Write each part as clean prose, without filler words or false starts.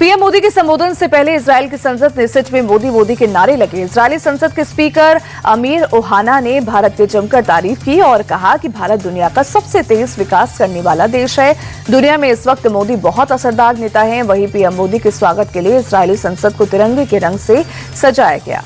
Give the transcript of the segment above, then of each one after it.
PM Modi के संबोधन से पहले इजरायल की संसद नेसेट में मोदी मोदी के नारे लगे। इजरायली संसद के स्पीकर अमीर ओहाना ने भारत की जमकर तारीफ की और कहा कि भारत दुनिया का सबसे तेज विकास करने वाला देश है। दुनिया में इस वक्त मोदी बहुत असरदार नेता हैं। वहीं पीएम मोदी के स्वागत के लिए इजरायली संसद को तिरंगे के रंग से सजाया गया।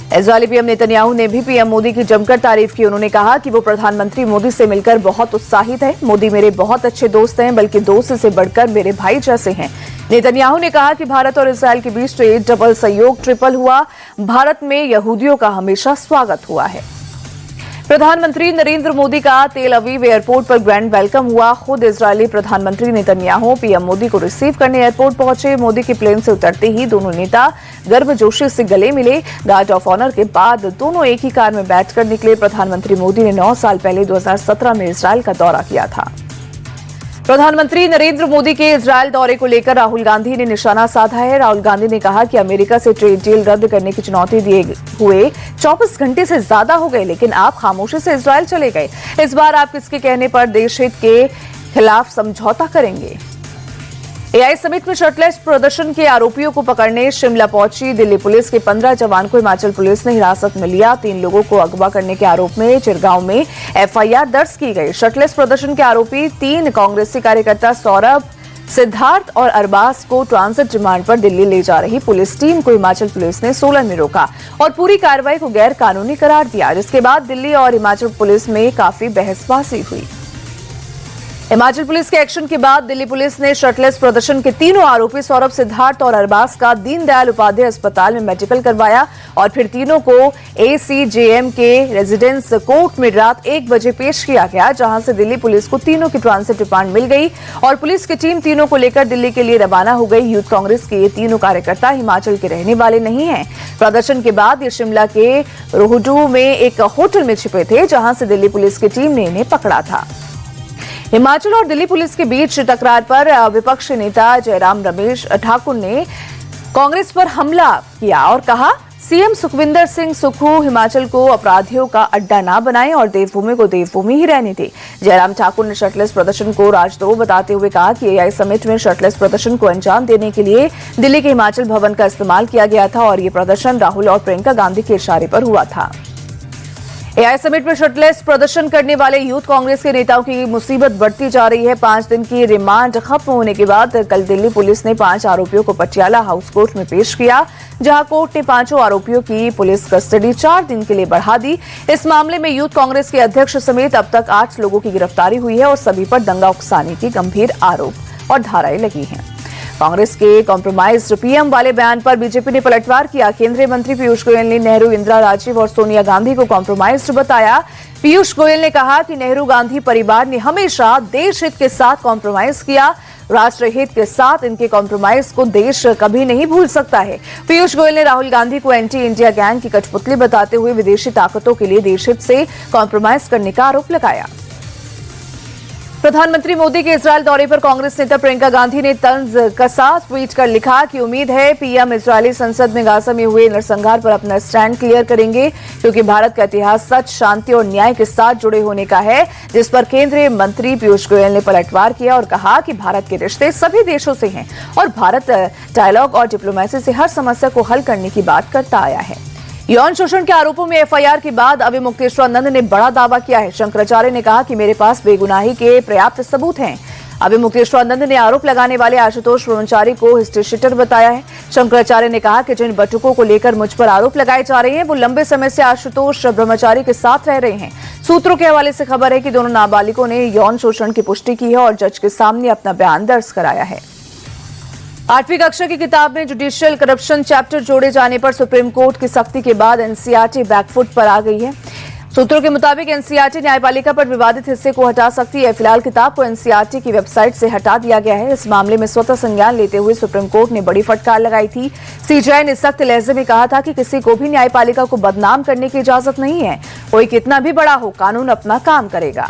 इजरायली पीएम नेतन्याहू ने भी पीएम मोदी की जमकर तारीफ की। उन्होंने कहा कि वो प्रधानमंत्री मोदी से मिलकर बहुत उत्साहित है। मोदी मेरे बहुत अच्छे दोस्त हैं, बल्कि दोस्त से बढ़कर मेरे भाई जैसे हैं। नेतन्याहू ने कहा कि भारत और इजरायल के बीच ट्रेड डबल सहयोग ट्रिपल हुआ। भारत में यहूदियों का हमेशा स्वागत हुआ है। प्रधानमंत्री नरेंद्र मोदी का तेल अवीव एयरपोर्ट पर ग्रैंड वेलकम हुआ। खुद इजरायली प्रधानमंत्री नेतन्याहू पीएम मोदी को रिसीव करने एयरपोर्ट पहुंचे। मोदी के प्लेन से उतरते ही दोनों नेता गर्मजोशी से गले मिले। गार्ड ऑफ ऑनर के बाद दोनों एक ही कार में बैठकर निकले। प्रधानमंत्री मोदी ने 9 साल पहले 2017 में इजरायल का दौरा किया था। प्रधानमंत्री नरेंद्र मोदी के इजरायल दौरे को लेकर राहुल गांधी ने निशाना साधा है। राहुल गांधी ने कहा कि अमेरिका से ट्रेड डील रद्द करने की चुनौती दिए हुए 24 घंटे से ज्यादा हो गए, लेकिन आप खामोशी से इजरायल चले गए। इस बार आप किसके कहने पर देश हित के खिलाफ समझौता करेंगे? एआई समिट में शर्टलेस प्रदर्शन के आरोपियों को पकड़ने शिमला पहुंची दिल्ली पुलिस के 15 जवान को हिमाचल पुलिस ने हिरासत में लिया। 3 लोगों को अगवा करने के आरोप में चिरगांव में एफआईआर दर्ज की गई। शर्टलेस प्रदर्शन के आरोपी 3 कांग्रेसी कार्यकर्ता सौरभ, सिद्धार्थ और अरबाज को ट्रांजिट रिमांड पर दिल्ली ले जा रही पुलिस टीम को हिमाचल पुलिस ने सोलन में रोका और पूरी कार्रवाई को गैर कानूनी करार दिया, जिसके बाद दिल्ली और हिमाचल पुलिस में काफी बहसबाजी हुई। हिमाचल पुलिस के एक्शन के बाद दिल्ली पुलिस ने शर्टलेस प्रदर्शन के तीनों आरोपी सौरभ, सिद्धार्थ और अरबाज का दीनदयाल उपाध्याय अस्पताल में मेडिकल करवाया और फिर तीनों को एसीजेएम के रेजिडेंस कोर्ट में रात 1 बजे पेश किया गया, जहां से दिल्ली पुलिस को तीनों की ट्रांजिट रिमांड मिल गई और पुलिस की टीम तीनों को लेकर दिल्ली के लिए रवाना हो गई। यूथ कांग्रेस के ये तीनों कार्यकर्ता हिमाचल के रहने वाले नहीं हैं। प्रदर्शन के बाद ये शिमला के रोहडू में एक होटल में छिपे थे, जहां से दिल्ली पुलिस की टीम ने इन्हें पकड़ा था। हिमाचल और दिल्ली पुलिस के बीच टकरार पर विपक्षी नेता जयराम रमेश ठाकुर ने कांग्रेस पर हमला किया और कहा, सीएम सुखविंदर सिंह सुक्खू हिमाचल को अपराधियों का अड्डा ना बनाएं और देवभूमि को देवभूमि ही रहने दें। जयराम ठाकुर ने शर्टलेस प्रदर्शन को राजद्रोह बताते हुए कहा कि एआई समिट में शर्टलेस प्रदर्शन को अंजाम देने के लिए दिल्ली के हिमाचल भवन का इस्तेमाल किया गया था और ये प्रदर्शन राहुल और प्रियंका गांधी के इशारे पर हुआ था। एआई समिट में शर्टलेस प्रदर्शन करने वाले यूथ कांग्रेस के नेताओं की मुसीबत बढ़ती जा रही है। 5 दिन की रिमांड खत्म होने के बाद कल दिल्ली पुलिस ने 5 आरोपियों को पटियाला हाउस कोर्ट में पेश किया, जहां कोर्ट ने 5 आरोपियों की पुलिस कस्टडी 4 दिन के लिए बढ़ा दी। इस मामले में यूथ कांग्रेस के अध्यक्ष समेत अब तक 8 लोगों की गिरफ्तारी हुई है और सभी पर दंगा उकसाने की गंभीर आरोप और धाराएं लगी हैं। कांग्रेस के कॉम्प्रोमाइज्ड पीएम वाले बयान पर बीजेपी ने पलटवार किया। केंद्रीय मंत्री पीयूष गोयल ने नेहरू, इंदिरा, राजीव और सोनिया गांधी को कॉम्प्रोमाइज्ड बताया। पीयूष गोयल ने कहा कि नेहरू गांधी परिवार ने हमेशा देश हित के साथ कॉम्प्रोमाइज किया। राष्ट्र हित के साथ इनके कॉम्प्रोमाइज को देश कभी नहीं भूल सकता है। पीयूष गोयल ने राहुल गांधी को एंटी इंडिया गैंग की कठपुतली बताते हुए विदेशी ताकतों के लिए देश हित से कॉम्प्रोमाइज करने का आरोप लगाया। प्रधानमंत्री मोदी के इजरायल दौरे पर कांग्रेस नेता प्रियंका गांधी ने तंज कसा ट्वीट कर लिखा कि उम्मीद है पीएम इजरायली संसद में गाजा में हुए नरसंहार पर अपना स्टैंड क्लियर करेंगे, क्योंकि भारत का इतिहास सच, शांति और न्याय के साथ जुड़े होने का है, जिस पर केंद्रीय मंत्री पीयूष गोयल ने पलटवार किया और कहा कि भारत के रिश्ते सभी देशों से हैं और भारत डायलॉग और डिप्लोमेसी से हर समस्या को हल करने की बात करता आया है। यौन शोषण के आरोपों में एफआईआर के बाद अभी मुक्तेश्वरानंद ने बड़ा दावा किया है। शंकराचार्य ने कहा कि मेरे पास बेगुनाही के पर्याप्त सबूत हैं। अभी मुक्तेश्वरानंद ने आरोप लगाने वाले आशुतोष ब्रह्मचारी को हिस्ट्रीशीटर बताया है। शंकराचार्य ने कहा कि जिन बटुकों को लेकर मुझ पर आरोप लगाए जा रहे हैं वो लंबे समय से आशुतोष ब्रह्मचारी के साथ रह रहे हैं। सूत्रों के हवाले से खबर है कि दोनों नाबालिगों ने यौन शोषण की पुष्टि की है और जज के सामने अपना बयान दर्ज कराया है। 8वीं कक्षा की किताब में जुडिशियल करप्शन चैप्टर जोड़े जाने पर सुप्रीम कोर्ट की सख्ती के बाद एनसीईआरटी बैकफुट पर आ गई है। सूत्रों के मुताबिक एनसीईआरटी न्यायपालिका पर विवादित हिस्से को हटा सकती है। फिलहाल किताब को एनसीईआरटी की वेबसाइट से हटा दिया गया है। इस मामले में स्वतः संज्ञान लेते हुए सुप्रीम कोर्ट ने बड़ी फटकार लगाई थी। सीजेआई ने सख्त लहजे में कहा था कि किसी को भी न्यायपालिका को बदनाम करने की इजाजत नहीं है। कोई कितना भी बड़ा हो, कानून अपना काम करेगा।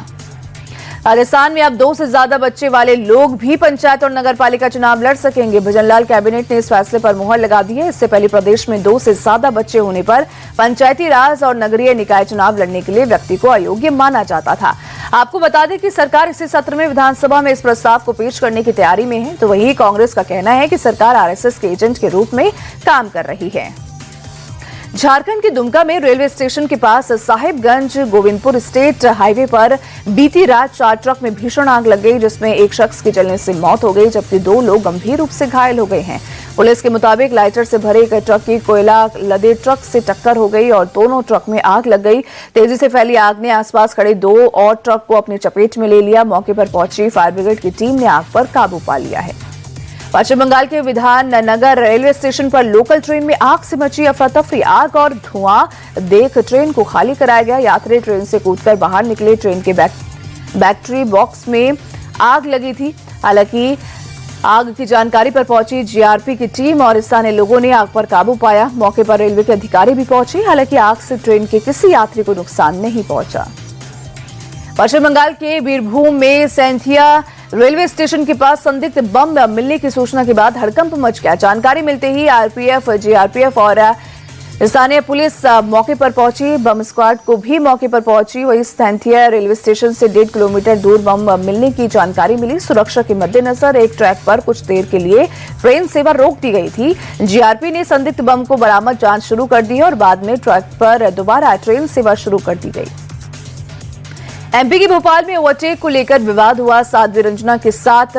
राजस्थान में अब 2 से ज्यादा बच्चे वाले लोग भी पंचायत और नगर पालिका चुनाव लड़ सकेंगे। भजनलाल कैबिनेट ने इस फैसले पर मुहर लगा दी है। इससे पहले प्रदेश में 2 से ज्यादा बच्चे होने पर पंचायती राज और नगरीय निकाय चुनाव लड़ने के लिए व्यक्ति को अयोग्य माना जाता था। आपको बता दें कि सरकार इसी सत्र में विधानसभा में इस प्रस्ताव को पेश करने की तैयारी में है। तो वहीं कांग्रेस का कहना है कि सरकार आरएसएस के एजेंट के रूप में काम कर रही है। झारखंड के दुमका में रेलवे स्टेशन के पास साहिबगंज गोविंदपुर स्टेट हाईवे पर बीती रात 4 ट्रक में भीषण आग लग गई, जिसमें एक शख्स की जलने से मौत हो गई जबकि 2 लोग गंभीर रूप से घायल हो गए हैं। पुलिस के मुताबिक लाइटर से भरे एक ट्रक की कोयला लदे ट्रक से टक्कर हो गई और दोनों ट्रक में आग लग गई। तेजी से फैली आग ने आसपास खड़े 2 और ट्रक को अपनी चपेट में ले लिया। मौके पर पहुंची फायर ब्रिगेड की टीम ने आग पर काबू पा लिया है। पश्चिम बंगाल के विधान नगर रेलवे स्टेशन पर लोकल ट्रेन में आग से मची अफरा तफरी। आग और धुआं देख ट्रेन को खाली कराया गया। यात्री ट्रेन से कूदकर बाहर निकले। ट्रेन के बैटरी बॉक्स में आग लगी थी। हालांकि आग की जानकारी पर पहुंची जीआरपी की टीम और स्थानीय लोगों ने आग पर काबू पाया। मौके पर रेलवे के अधिकारी भी पहुंचे। हालांकि आग से ट्रेन के किसी यात्री को नुकसान नहीं पहुंचा। पश्चिम बंगाल के बीरभूम में सैंथिया रेलवे स्टेशन के पास संदिग्ध बम मिलने की सूचना के बाद हड़कंप मच गया। जानकारी मिलते ही आरपीएफ, जीआरपीएफ और स्थानीय पुलिस मौके पर पहुंची। बम स्क्वाड को भी मौके पर पहुंची। वहीं सैंथिया रेलवे स्टेशन से 1.5 किलोमीटर दूर बम मिलने की जानकारी मिली। सुरक्षा के मद्देनजर एक ट्रैक पर कुछ देर के लिए ट्रेन सेवा रोक दी गई थी। जीआरपी ने संदिग्ध बम को बरामद जांच शुरू कर दी और बाद में ट्रैक पर दोबारा ट्रेन सेवा शुरू कर दी गई। एमपी के भोपाल में ओवरटेक को लेकर विवाद हुआ। साध्वी रंजना के साथ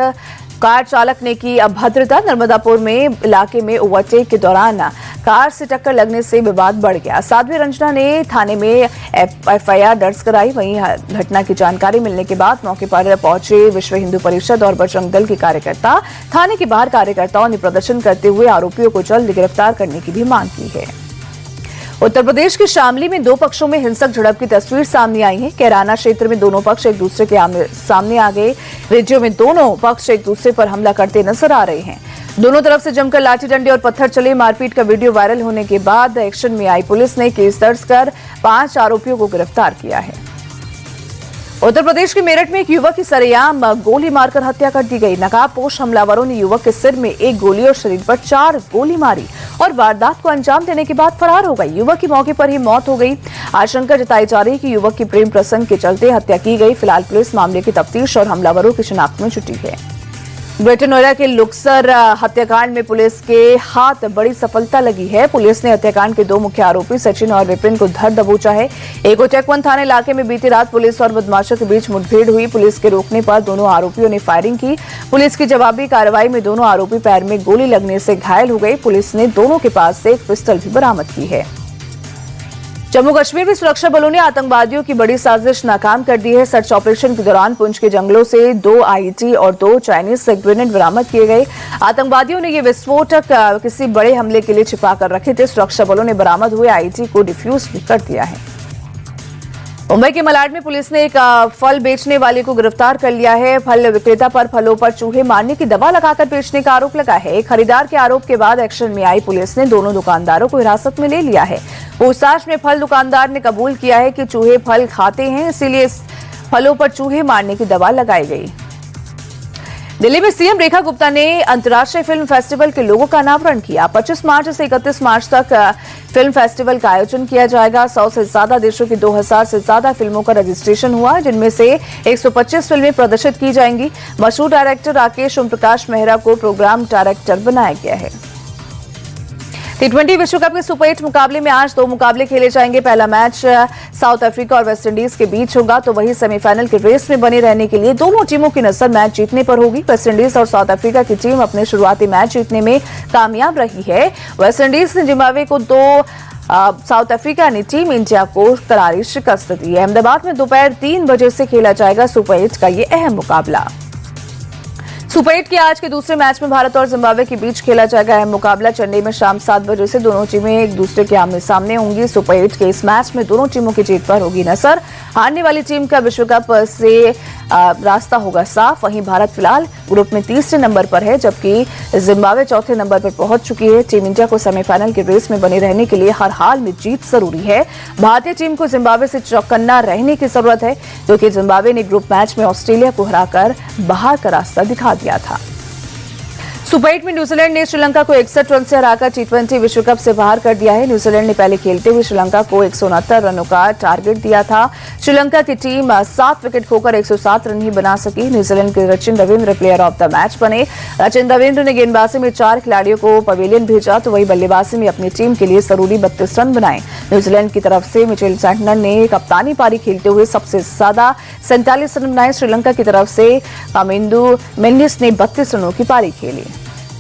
कार चालक ने की अभद्रता। नर्मदापुर में इलाके में ओवरटेक के दौरान कार से टक्कर लगने से विवाद बढ़ गया। साध्वी रंजना ने थाने में एफआईआर दर्ज कराई। वहीं घटना की जानकारी मिलने के बाद मौके पर पहुंचे विश्व हिंदू परिषद और बजरंग दल के कार्यकर्ता। थाने के बाहर कार्यकर्ताओं ने प्रदर्शन करते हुए आरोपियों को जल्द गिरफ्तार करने की भी मांग की है। उत्तर प्रदेश के शामली में 2 पक्षों में हिंसक झड़प की तस्वीर सामने आई है। कैराना क्षेत्र में दोनों पक्ष एक दूसरे के सामने आ गए। रेडियो में दोनों पक्ष एक दूसरे पर हमला करते नजर आ रहे हैं। दोनों तरफ से जमकर लाठी डंडे और पत्थर चले। मारपीट का वीडियो वायरल होने के बाद एक्शन में आई पुलिस ने केस दर्ज कर 5 आरोपियों को गिरफ्तार किया है। उत्तर प्रदेश के मेरठ में एक युवक की सरेआम गोली मारकर हत्या कर दी गई। नकाबपोश हमलावरों ने युवक के सिर में 1 गोली और शरीर पर 4 गोली मारी और वारदात को अंजाम देने के बाद फरार हो गई। युवक की मौके पर ही मौत हो गई। आशंका जताई जा रही है कि युवक की प्रेम प्रसंग के चलते हत्या की गई। फिलहाल पुलिस मामले की तफ्तीश और हमलावरों की शिनाख्त में जुटी है। ग्रेटर नोएडा के लुक्सर हत्याकांड में पुलिस के हाथ बड़ी सफलता लगी है। पुलिस ने हत्याकांड के 2 मुख्य आरोपी सचिन और विपिन को धर दबोचा है। एक चेकवन थाना इलाके में बीती रात पुलिस और बदमाशों के बीच मुठभेड़ हुई। पुलिस के रोकने पर दोनों आरोपियों ने फायरिंग की। पुलिस की जवाबी कार्रवाई में दोनों आरोपी पैर में गोली लगने से घायल हो गए। पुलिस ने दोनों के पास से एक पिस्टल भी बरामद की है। जम्मू कश्मीर में सुरक्षा बलों ने आतंकवादियों की बड़ी साजिश नाकाम कर दी है। सर्च ऑपरेशन के दौरान पुंछ के जंगलों से 2 आईईडी और 2 चाइनीज ग्रेनेड बरामद किए गए। आतंकवादियों ने ये विस्फोटक किसी बड़े हमले के लिए छिपा कर रखे थे। सुरक्षा बलों ने बरामद हुए आईईडी को डिफ्यूज भी कर दिया है। मुंबई के मलाड में पुलिस ने एक फल बेचने वाले को गिरफ्तार कर लिया है। फल विक्रेता पर फलों पर चूहे मारने की दवा लगाकर बेचने का आरोप लगा है। एक खरीदार के आरोप के बाद एक्शन में आई पुलिस ने दोनों दुकानदारों को हिरासत में ले लिया है। पूछताछ में फल दुकानदार ने कबूल किया है कि चूहे फल खाते हैं, इसीलिए फलों पर चूहे मारने की दवा लगाई गई। दिल्ली में सीएम रेखा गुप्ता ने अंतर्राष्ट्रीय फिल्म फेस्टिवल के लोगों का अनावरण किया। 25 मार्च से 31 मार्च तक फिल्म फेस्टिवल का आयोजन किया जाएगा। 100 से ज्यादा देशों की 2000 से ज्यादा फिल्मों का रजिस्ट्रेशन हुआ, जिनमें से 125 फिल्में प्रदर्शित की जाएंगी। मशहूर डायरेक्टर राकेश ओमप्रकाश मेहरा को प्रोग्राम डायरेक्टर बनाया गया है। T20 विश्व कप के सुपर 8 मुकाबले में आज 2 मुकाबले खेले जाएंगे। पहला मैच साउथ अफ्रीका और वेस्टइंडीज के बीच होगा, तो वहीं सेमीफाइनल के रेस में बने रहने के लिए दोनों टीमों की नजर मैच जीतने पर होगी। वेस्टइंडीज और साउथ अफ्रीका की टीम अपने शुरुआती मैच जीतने में कामयाब रही है। वेस्टइंडीज ने जिम्बाब्वे को 2, साउथ अफ्रीका ने टीम इंडिया को करारी शिकस्त दी है। अहमदाबाद में दोपहर 3 बजे से खेला जाएगा सुपर 8 का ये अहम मुकाबला। सुपर 8 के आज के दूसरे मैच में भारत और जिम्बाब्वे के बीच खेला जाएगा अहम मुकाबला। चेन्नई में शाम 7 बजे से दोनों टीमें एक दूसरे के आमने सामने होंगी। सुपर 8 के इस मैच में दोनों टीमों की जीत पर होगी नजर। हारने वाली टीम का विश्व कप से रास्ता होगा साफ। वहीं भारत फिलहाल ग्रुप में तीसरे नंबर पर है, जबकि जिम्बाब्वे चौथे नंबर पर पहुंच चुकी है। टीम इंडिया को सेमीफाइनल की रेस में बने रहने के लिए हर हाल में जीत जरूरी है। भारतीय टीम को जिम्बाब्वे से चौकन्ना रहने की जरूरत है, क्योंकि जिम्बाब्वे ने ग्रुप मैच में ऑस्ट्रेलिया को हराकर बाहर का रास्ता दिखा दिया था। सुपर 8 में न्यूजीलैंड ने श्रीलंका को 61 रन से हराकर टी20 विश्व कप से बाहर कर दिया है। न्यूजीलैंड ने पहले खेलते हुए श्रीलंका को 169 रनों का टारगेट दिया था। श्रीलंका की टीम 7 विकेट खोकर 107 रन ही बना सकी। न्यूजीलैंड के Sachin Ravindra player of the match बने। सचिन रविंद्र ने गेंदबाजी में 4 खिलाड़ियों को पवेलियन भेजा, तो वही बल्लेबाजी में अपनी टीम के लिए जरूरी 32 रन बनाए। न्यूजीलैंड की तरफ से मिचेल सैंटनर ने कप्तानी पारी खेलते हुए सबसे ज्यादा 47 रन बनाए। श्रीलंका की तरफ से कामिंदु मेंडिस ने 32 रनों की पारी खेली।